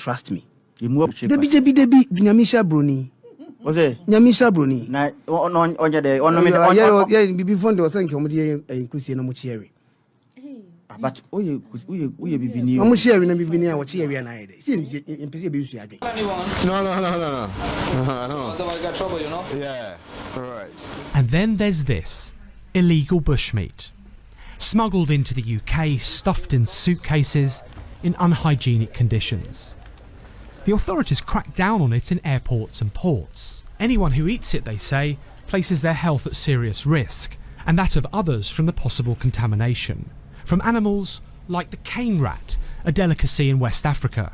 trust me. Debi, Nyamisha Bruni. Was it? Nyamisha Bruni. On your day, before there was a comedy in Kusi no Mucheri. But we be new. I'm sharing and be near what area and I see in PCB again. No. Otherwise, got trouble, you know? Yeah, all right. And then there's this illegal bushmeat, smuggled into the UK, stuffed in suitcases, in unhygienic conditions. The authorities crack down on it in airports and ports. Anyone who eats it, they say, places their health at serious risk, and that of others from the possible contamination. From animals like the cane rat, a delicacy in West Africa.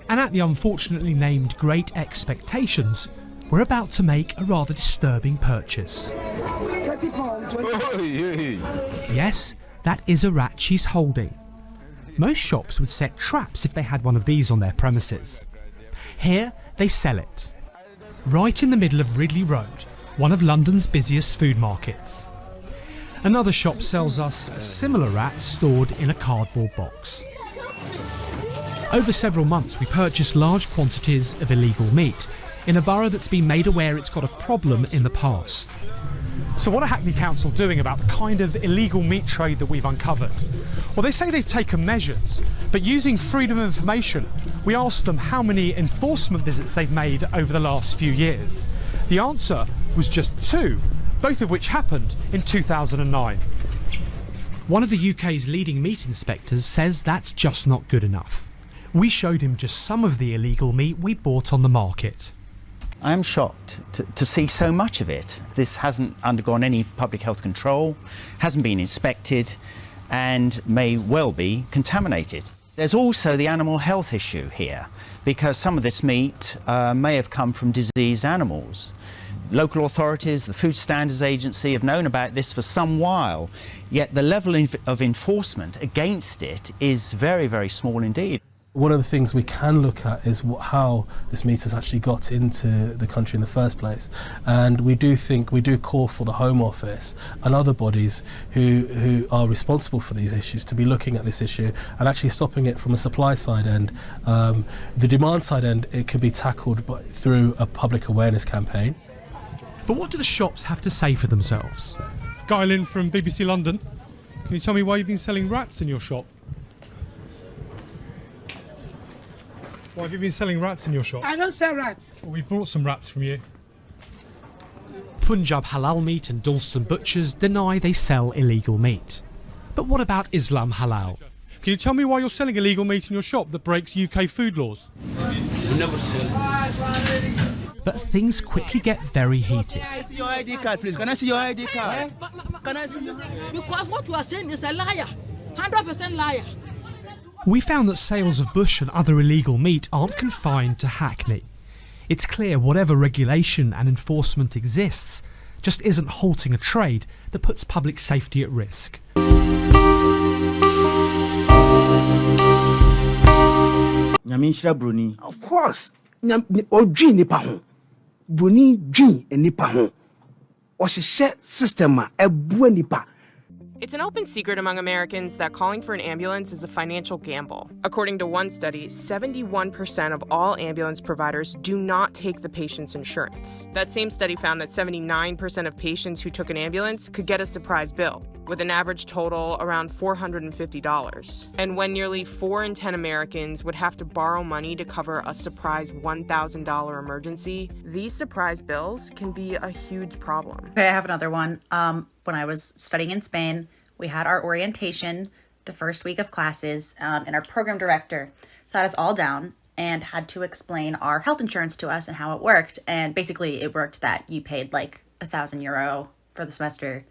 And at the unfortunately named Great Expectations, we're about to make a rather disturbing purchase. Yes, that is a rat she's holding. Most shops would set traps if they had one of these on their premises. Here, they sell it. Right in the middle of Ridley Road, one of London's busiest food markets. Another shop sells us a similar rat stored in a cardboard box. Over several months, we purchased large quantities of illegal meat in a borough that's been made aware it's got a problem in the past. So what are Hackney Council doing about the kind of illegal meat trade that we've uncovered? Well, they say they've taken measures, but using freedom of information, we asked them how many enforcement visits they've made over the last few years. The answer was just 2, both of which happened in 2009. One of the UK's leading meat inspectors says that's just not good enough. We showed him just some of the illegal meat we bought on the market. I am shocked to see so much of it. This hasn't undergone any public health control, hasn't been inspected, and may well be contaminated. There's also the animal health issue here, because some of this meat may have come from diseased animals. Local authorities, the Food Standards Agency have known about this for some while, yet the level of enforcement against it is very, very small indeed. One of the things we can look at is how this meat has actually got into the country in the first place. And we do call for the Home Office and other bodies who are responsible for these issues to be looking at this issue and actually stopping it from a supply side end. The demand side end, it can be tackled through a public awareness campaign. But what do the shops have to say for themselves? Guy Lynn from BBC London. Can you tell me why you've been selling rats in your shop? Why have you been selling rats in your shop? I don't sell rats. Well, we brought some rats from you. Punjab Halal Meat and Dalston Butchers deny they sell illegal meat. But what about Islam Halal? Can you tell me why you're selling illegal meat in your shop that breaks UK food laws? We never sell. But things quickly get very heated. Can I see your ID card, please? Can I see your ID card? Can I see your... Because what you are saying is a liar. 100% liar. We found that sales of bush and other illegal meat aren't confined to Hackney. It's clear whatever regulation and enforcement exists just isn't halting a trade that puts public safety at risk. Of course. Bruni dream and nipa ho. Or she share system a nipa. It's an open secret among Americans that calling for an ambulance is a financial gamble. According to one study, 71% of all ambulance providers do not take the patient's insurance. That same study found that 79% of patients who took an ambulance could get a surprise bill, with an average total around $450. And when nearly 4 in 10 Americans would have to borrow money to cover a surprise $1,000 emergency, these surprise bills can be a huge problem. Okay, I have another one. When I was studying in Spain, we had our orientation the first week of classes, and our program director sat us all down and had to explain our health insurance to us and how it worked. And basically it worked that you paid like €1,000 for the semester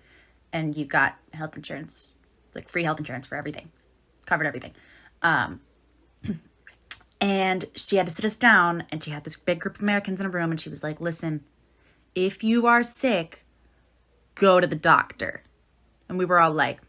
and you got health insurance, like free health insurance for everything, covered everything. And she had to sit us down, and she had this big group of Americans in a room, and she was like, listen, if you are sick, go to the doctor. And we were all like,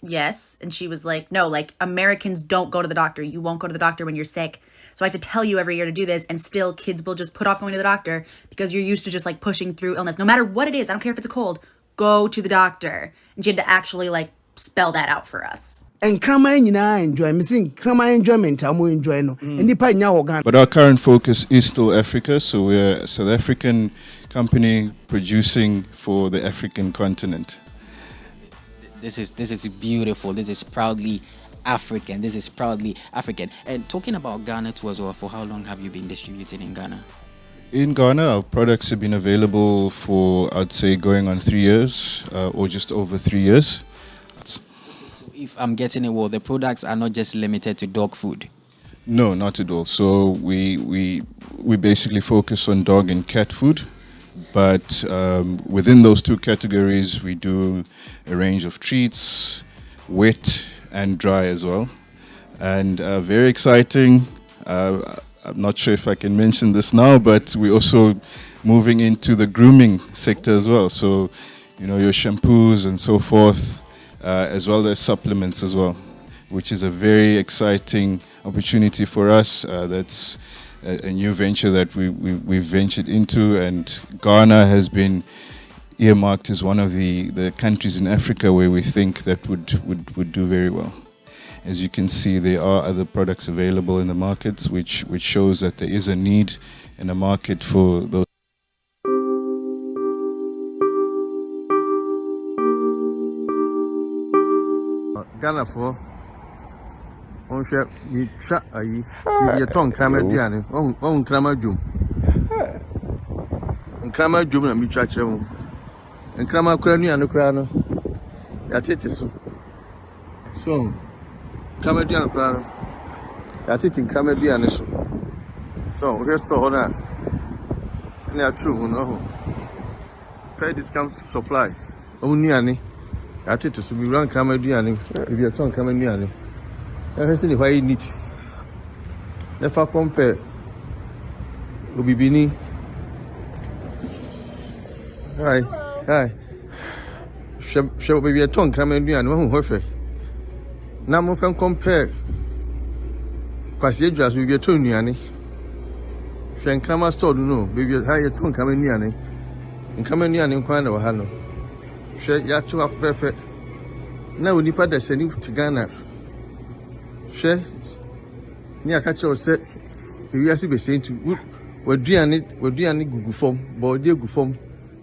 yes. And she was like, no, like Americans don't go to the doctor. You won't go to the doctor when you're sick. So I have to tell you every year to do this, and still kids will just put off going to the doctor because you're used to just like pushing through illness. No matter what it is, I don't care if it's a cold, go to the doctor. And she had to actually like spell that out for us. nkraman nyinaa enjoy me sing nkraman enjoyment amo enjoy no nipa nya wo Ghana. But our current focus is still Africa, so we're a South African company producing for the African continent. This is beautiful. This is proudly African. This is proudly African. And talking about Ghana too as well, for how long have you been distributing in Ghana? In Ghana, our products have been available for, I'd say, going on 3 years or just over 3 years. So if I'm getting it well, the products are not just limited to dog food? No, not at all. So we basically focus on dog and cat food. But within those two categories, we do a range of treats, wet and dry as well. And very exciting. I'm not sure if I can mention this now, but we're also moving into the grooming sector as well. So, you know, your shampoos and so forth, as well as supplements as well, which is a very exciting opportunity for us. That's a new venture that we've ventured into, and Ghana has been earmarked as one of the countries in Africa where we think that would do very well. As you can see, there are other products available in the markets, which shows that there is a need in a market for those. Ghana for on share we try a tongue crammer diane on crammer jum and crammer jum and me church and crammer crany and the crown. That's it. So crammer diane crown. That's it in crammer diane. So rest of honor. And they are true, no pay discount supply. Only any. At it to be run camera diane, if you're tongue camera diane. I see why you need. Never compare. Ubibini. Hi. Shall be a tongue camera diane, one who now move and compare. Passage will be a tongue diane. Shan camera store, no, baby, higher tongue camera diane. And camera diane in Quano Hano. Share Yatu have perfect. Now we need to send to Ghana. Share near catch or set. We are saying to we're doing it Google form, but dear Google form.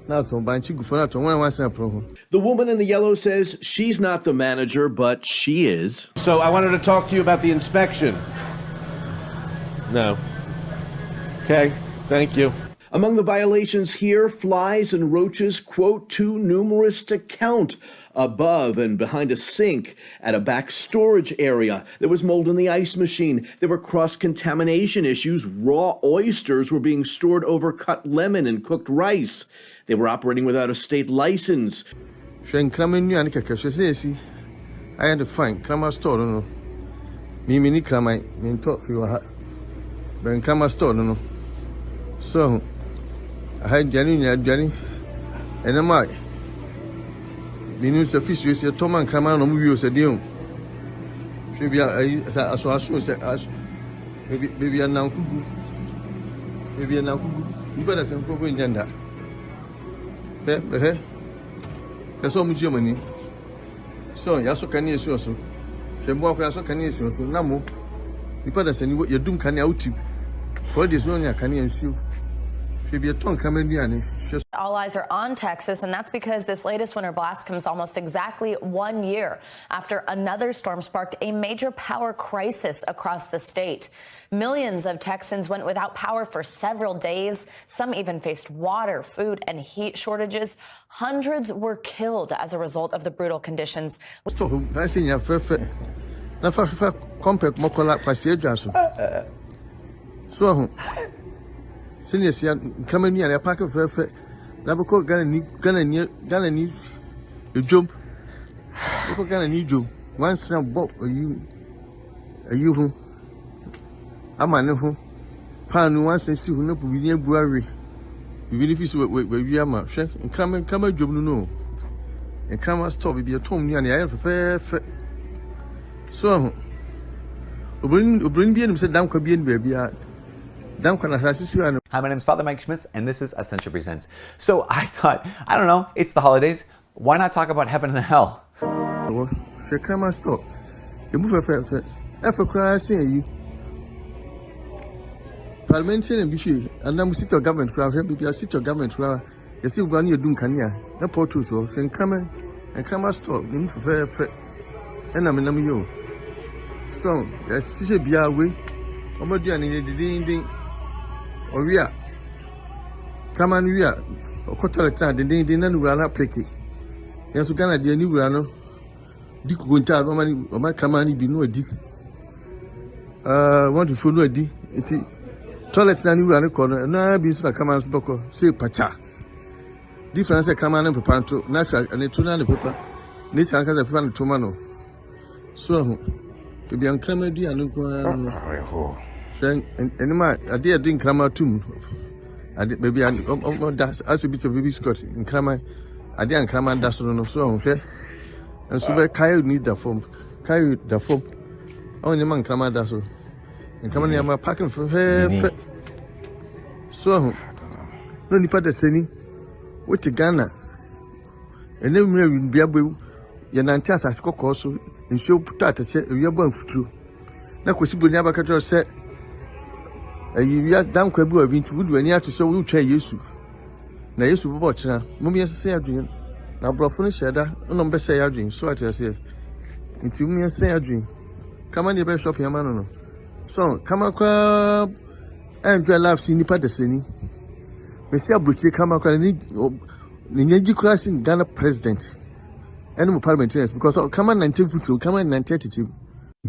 Now to buy Google form out one once a problem. The woman in the yellow says she's not the manager, but she is. So I wanted to talk to you about the inspection. No. Okay, thank you. Among the violations here, flies and roaches, quote, too numerous to count. Above and behind a sink at a back storage area. There was mold in the ice machine. There were cross-contamination issues. Raw oysters were being stored over cut lemon and cooked rice. They were operating without a state license. I had to find Kramer store, no. Me Kramer, me talk for your Ben Kramer store, no. So I had Jenny, and a mic. The news official said, Tom and Kramer, no movie was a deal. Maybe I saw as maybe a now cuckoo. Maybe a now cuckoo. You better send for going gender. That's all Germany. So, Yaso can you so? Shambo Crasso can you so? Namo, you better send what you're doing can you out for this one? Can you ensue? Maybe a tongue coming in. All eyes are on Texas, and that's because this latest winter blast comes almost exactly 1 year after another storm sparked a major power crisis across the state. Millions of Texans went without power for several days. Some even faced water, food, and heat shortages. Hundreds were killed as a result of the brutal conditions. I see your perfect. Now, for compact Mokola Passage. So, Senior, coming near a pack of perfect. Labako Ghana need a jump. Look Ghana need jump. One snap boat a you who a man who Pan once and see who no be near Buari. We really fish where we are, and come a job no. And come a stop be a tomb near the air for fair. So, bring being said down Caribbean baby. Hi, my name is Father Mike Schmitz, and this is Essential Presents. So I thought, I don't know, it's the holidays. Why not talk about heaven and hell? She come and stop. emu fefefe efe kra sen yi parliamentarian bi hwe and sit of government kra hwe bi sit of government kra yesi ugwa na yedum kania na portal so hwe nkrama store emu fefefe ena me nam yo so yes hwe bia we omoduane ne dindin owia kama no wia okotore tan dindin na nuwura na pleki yeso Ghana de ni wura no di kugonta no mani o ma kama ni bi no adi want to follow adi enti toilet na ni wura ne ko no na bi so kama so boko say pacha difference kama na pepa nto natural ne to na ne pepa ne chan ka pepa ne to ma no so ho e bi an kama du anu ko no sen enima ade ade nkrama tum ade baby and das as bit of baby Scott nkrama ade nkrama das no so hwe enso be kai need the form only man nkrama das so nkrama ne ma parking for so no nipa de seni what Ghana ene mra win bia bewu ye nante asase kokko so nsuo puta atache wiye ban futuro na kosi boni abakato se ayi ya dan kwa bi wa bintu wudu ani ato so wu twa Yesu na Yesu bobo kira mum yesese adwen na brofo no sheda no mbe se adwen so ato se nti mum yesese adwen kama ne be shop yama no so kama kwa enjoy life si nipa de seni mesi abrochi kama kwa ni nyeji crossing Ghana president and mo parliamentarians because kama 19 futuro kama 1932.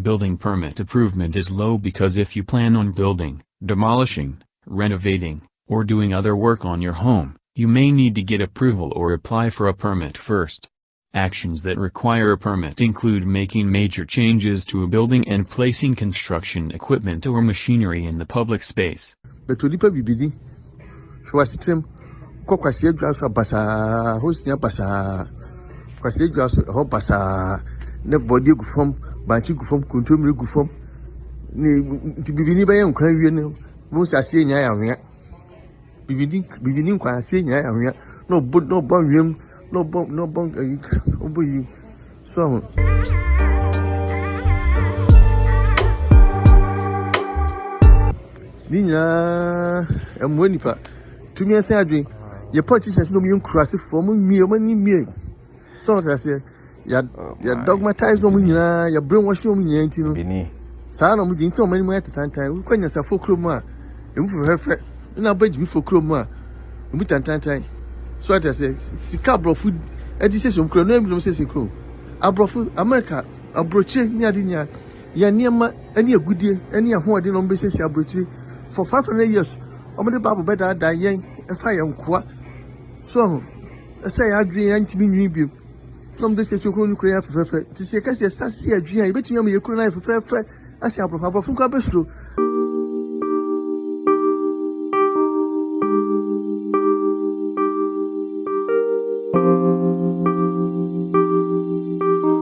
Building permit approvement is low because if you plan on building, demolishing, renovating, or doing other work on your home, you may need to get approval or apply for a permit first. Actions that require a permit include making major changes to a building and placing construction equipment or machinery in the public space. Betolipa bibidi shwasitem kokwasi edwaso basa hosnia basa kwasi edwaso ho basa ne body gu form banchi gu form kontomire gu form ni bibini baye nkwan wie ne mo sase nya ya hwea bibini nkwan ase nya ya hwea no bon wiem no bon oboyi so ninya emwenipa tumi ase adwen ye politicians no mi nkurase for mo mie mani mie so that say ya dogmatize mo nyina ya brainwash mo nyina ntino bini sa na mo dwin ti o mani mo atatantan we kwanya sa fokrom a emu fefe na baji bi fokrom a emu tantantan so that say sika brofu education kro no emu say sikro abrofu America abroche ni adinya ya niema ani agudie ani ahoode no mbe sesi abroche for 500 years omede babu beda da yen efa yen kwa so say ya adwen ya ntimi nwi bi no mbe sesi okro nu kro ya fefe ti se ka se start se adwen ya betimi am ye kro na fefe asi abrofu kwa besro